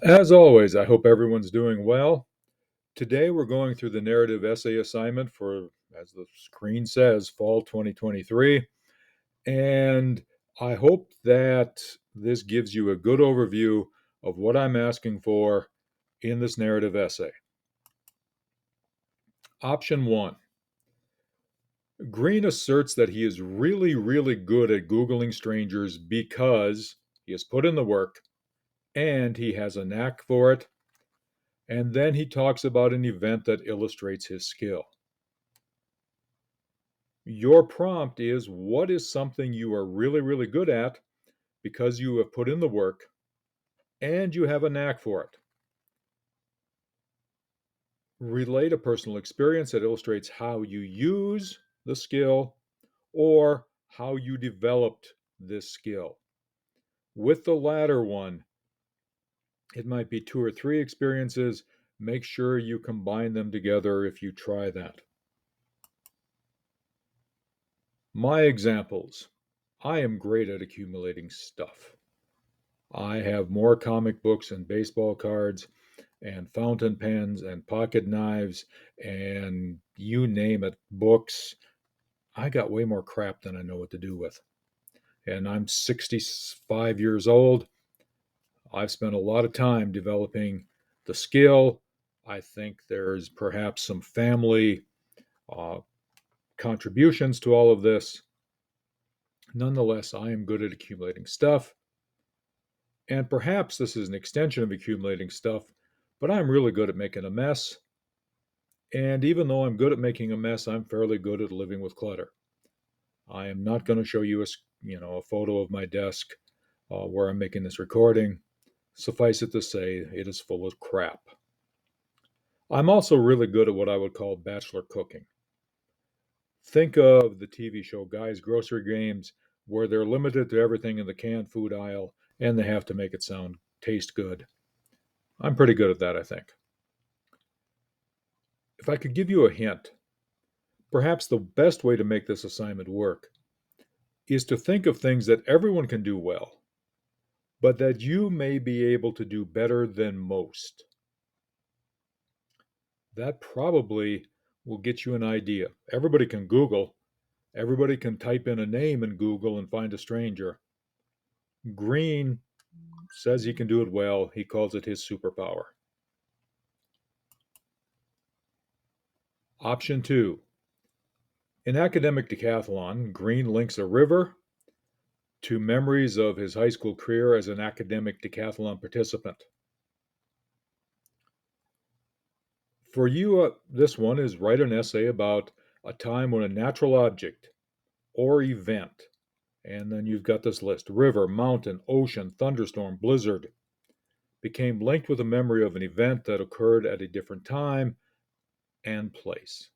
As always, I hope everyone's doing well. Today we're going through the narrative essay assignment for, as the screen says, Fall 2023. And I hope that this gives you a good overview of what I'm asking for in this narrative essay. Option one: Green asserts that he is really, really good at Googling strangers because he has put in the work and he has a knack for it. And then he talks about an event that illustrates his skill. Your prompt is, what is something you are really, really good at because you have put in the work and you have a knack for it? Relate a personal experience that illustrates how you use the skill or how you developed this skill. With the latter one, it might be two or three experiences. Make sure you combine them together if you try that. My examples: I am great at accumulating stuff. I have more comic books and baseball cards and fountain pens and pocket knives and you name it, books. I got way more crap than I know what to do with. And I'm 65 years old. I've spent a lot of time developing the skill. I think there's perhaps some family uh, contributions to all of this. Nonetheless, I am good at accumulating stuff. And perhaps this is an extension of accumulating stuff, but I'm really good at making a mess. And even though I'm good at making a mess, I'm fairly good at living with clutter. I am not going to show you a photo of my desk where I'm making this recording. Suffice it to say, it is full of crap. I'm also really good at what I would call bachelor cooking. Think of the TV show Guy's Grocery Games, where they're limited to everything in the canned food aisle and they have to make it taste good. I'm pretty good at that, I think. If I could give you a hint, perhaps the best way to make this assignment work is to think of things that everyone can do well, but that you may be able to do better than most. That probably will get you an idea. Everybody can Google, everybody can type in a name in Google and find a stranger. Green says he can do it well. He calls it his superpower. Option two: in academic decathlon, Green links a river to memories of his high school career as an academic decathlon participant. For you, this one is write an essay about a time when a natural object or event, and then you've got this list: river, mountain, ocean, thunderstorm, blizzard, became linked with a memory of an event that occurred at a different time and place.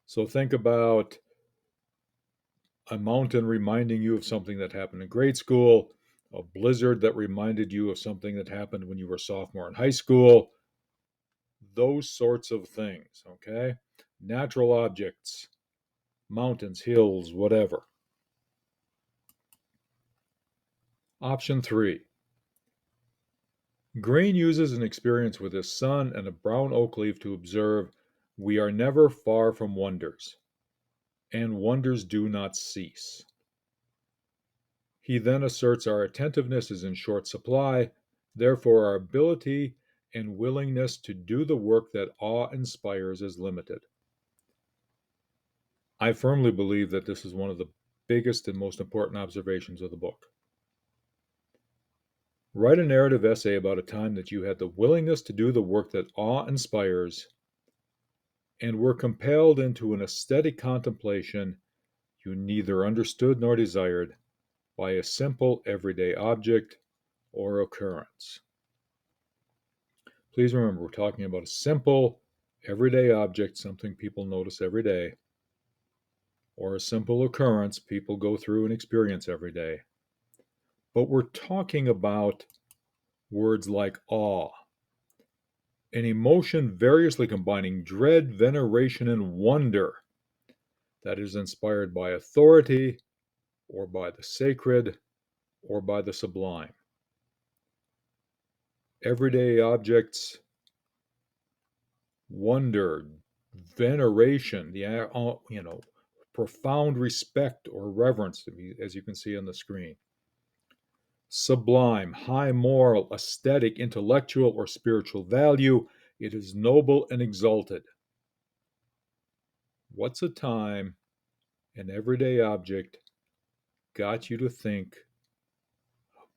So think about a mountain reminding you of something that happened in grade school, a blizzard that reminded you of something that happened when you were a sophomore in high school, those sorts of things, okay? Natural objects, mountains, hills, whatever. Option three: Green uses an experience with his son and a brown oak leaf to observe we are never far from wonders, and wonders do not cease. He then asserts our attentiveness is in short supply, therefore, our ability and willingness to do the work that awe inspires is limited. I firmly believe that this is one of the biggest and most important observations of the book. Write a narrative essay about a time that you had the willingness to do the work that awe inspires and were compelled into an aesthetic contemplation you neither understood nor desired by a simple everyday object or occurrence. Please remember, we're talking about a simple everyday object, something people notice every day, or a simple occurrence people go through and experience every day. But we're talking about words like awe, an emotion variously combining dread, veneration, and wonder that is inspired by authority or by the sacred or by the sublime. everyday objects, wonder, veneration, profound respect or reverence, as you can see on the screen. Sublime, high moral, aesthetic, intellectual, or spiritual value. It is noble and exalted. What's a time an everyday object got you to think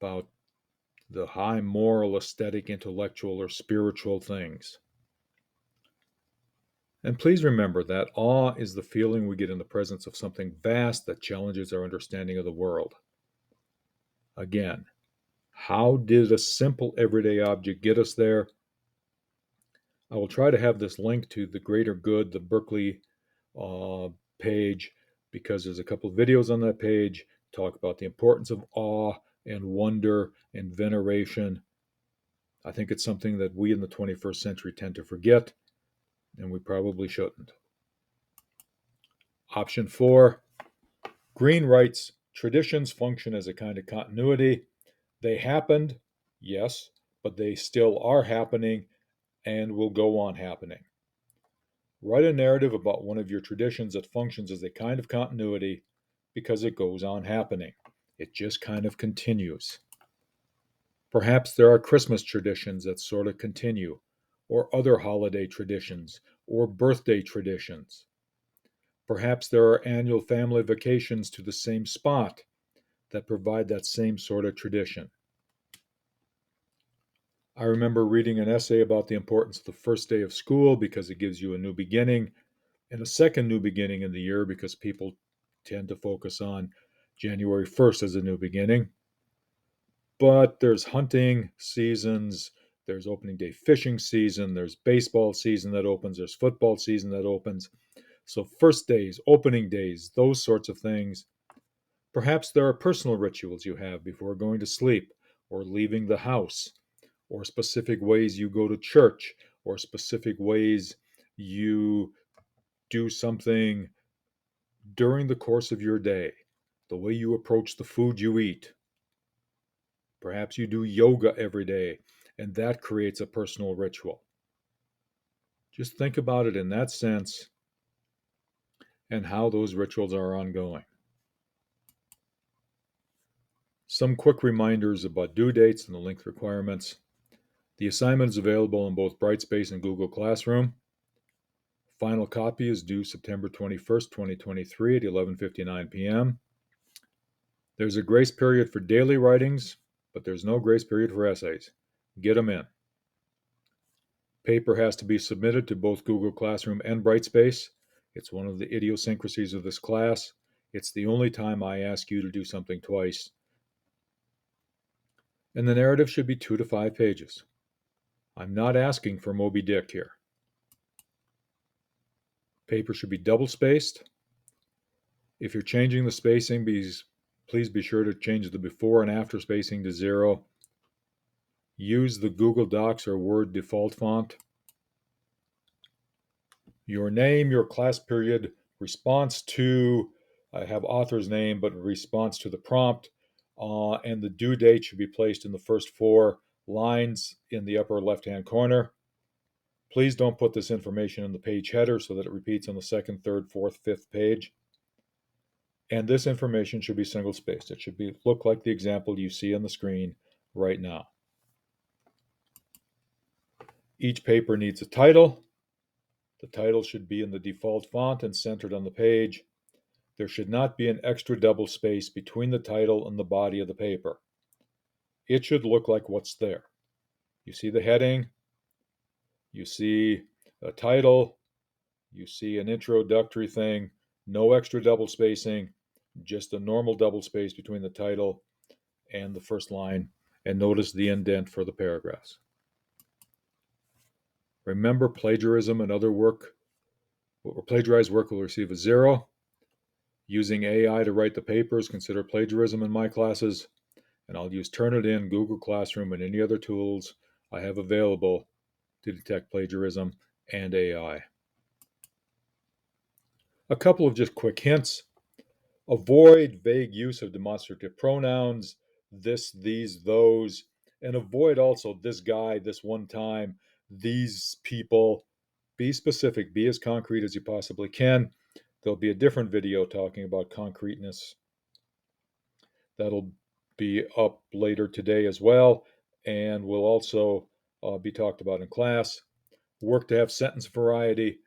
about the high moral, aesthetic, intellectual, or spiritual things? And please remember that awe is the feeling we get in the presence of something vast that challenges our understanding of the world. Again, how did a simple everyday object get us there? I will try to have this link to the Greater Good, the Berkeley page, because there's a couple of videos on that page talk about the importance of awe and wonder and veneration. I think it's something that we in the 21st century tend to forget, and we probably shouldn't. Option 4, Green writes, traditions function as a kind of continuity. They happened, yes, but they still are happening and will go on happening. Write a narrative about one of your traditions that functions as a kind of continuity because it goes on happening. It just kind of continues. Perhaps there are Christmas traditions that sort of continue, or other holiday traditions, or birthday traditions. Perhaps there are annual family vacations to the same spot that provide that same sort of tradition. I remember reading an essay about the importance of the first day of school because it gives you a new beginning, and a second new beginning in the year because people tend to focus on January 1st as a new beginning. But there's hunting seasons, there's opening day fishing season, there's baseball season that opens, there's football season that opens. So, first days, opening days, those sorts of things. Perhaps there are personal rituals you have before going to sleep or leaving the house, or specific ways you go to church, or specific ways you do something during the course of your day, the way you approach the food you eat. Perhaps you do yoga every day, and that creates a personal ritual. Just think about it in that sense and how those rituals are ongoing. Some quick reminders about due dates and the length requirements. The assignment is available in both Brightspace and Google Classroom. Final copy is due September 21st, 2023 at 11:59 p.m. There's a grace period for daily writings, but there's no grace period for essays. Get them in. Paper has to be submitted to both Google Classroom and Brightspace. It's one of the idiosyncrasies of this class. It's the only time I ask you to do something twice. And the narrative should be 2 to 5 pages. I'm not asking for Moby Dick here. Paper should be double spaced. If you're changing the spacing, please be sure to change the before and after spacing to 0. Use the Google Docs or Word default font. Your name, your class period, response to, I have author's name, but response to the prompt, and the due date should be placed in the first 4 lines in the upper left-hand corner. Please don't put this information in the page header so that it repeats on the 2nd, 3rd, 4th, 5th page. And this information should be single-spaced. It should look like the example you see on the screen right now. Each paper needs a title. The title should be in the default font and centered on the page. There should not be an extra double space between the title and the body of the paper. It should look like what's there. You see the heading, you see a title, you see an introductory thing, no extra double spacing, just a normal double space between the title and the first line, and notice the indent for the paragraphs. Remember, plagiarism and other work, or plagiarized work, will receive a 0. Using AI to write the papers, consider plagiarism in my classes, and I'll use Turnitin, Google Classroom, and any other tools I have available to detect plagiarism and AI. A couple of just quick hints. Avoid vague use of demonstrative pronouns, this, these, those, And avoid also this guy, this one time, these people. Be specific, be as concrete as you possibly can. There'll be a different video talking about concreteness that'll be up later today as well, and will also be talked about in class. Work to have sentence variety.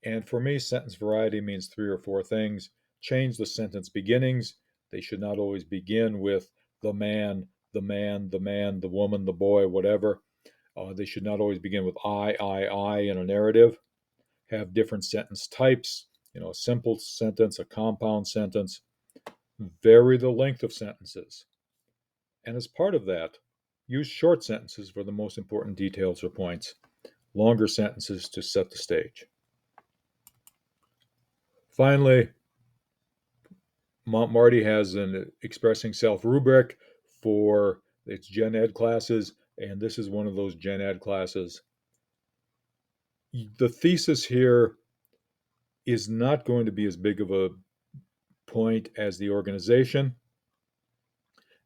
And for me, sentence variety means 3 or 4 things. Change the sentence beginnings. They should not always begin with the man, the man, the man, the woman, the boy, whatever. They should not always begin with I in a narrative. Have different sentence types, a simple sentence, a compound sentence. Vary the length of sentences. And as part of that, use short sentences for the most important details or points, longer sentences to set the stage. Finally, Mount Marty has an expressing self rubric for its Gen Ed classes, and this is one of those Gen Ed classes. The thesis here is not going to be as big of a point as the organization,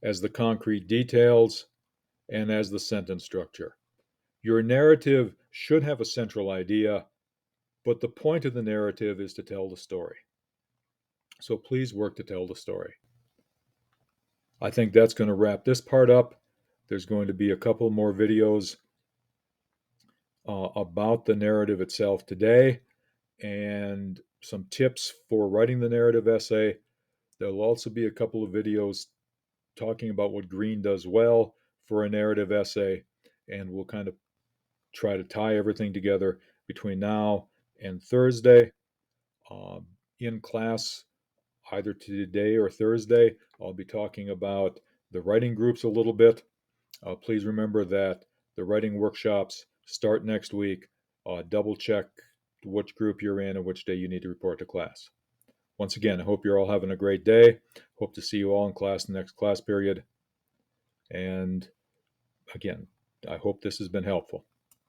as the concrete details, and as the sentence structure. Your narrative should have a central idea, but the point of the narrative is to tell the story. So please work to tell the story. I think that's going to wrap this part up. There's going to be a couple more videos about the narrative itself today and some tips for writing the narrative essay. There'll also be a couple of videos talking about what Green does well for a narrative essay, and we'll kind of try to tie everything together between now and Thursday. In class, either today or Thursday, I'll be talking about the writing groups a little bit. Please remember that the writing workshops start next week. Double check which group you're in and which day you need to report to class. Once again, I hope you're all having a great day. Hope to see you all in class the next class period. And again, I hope this has been helpful.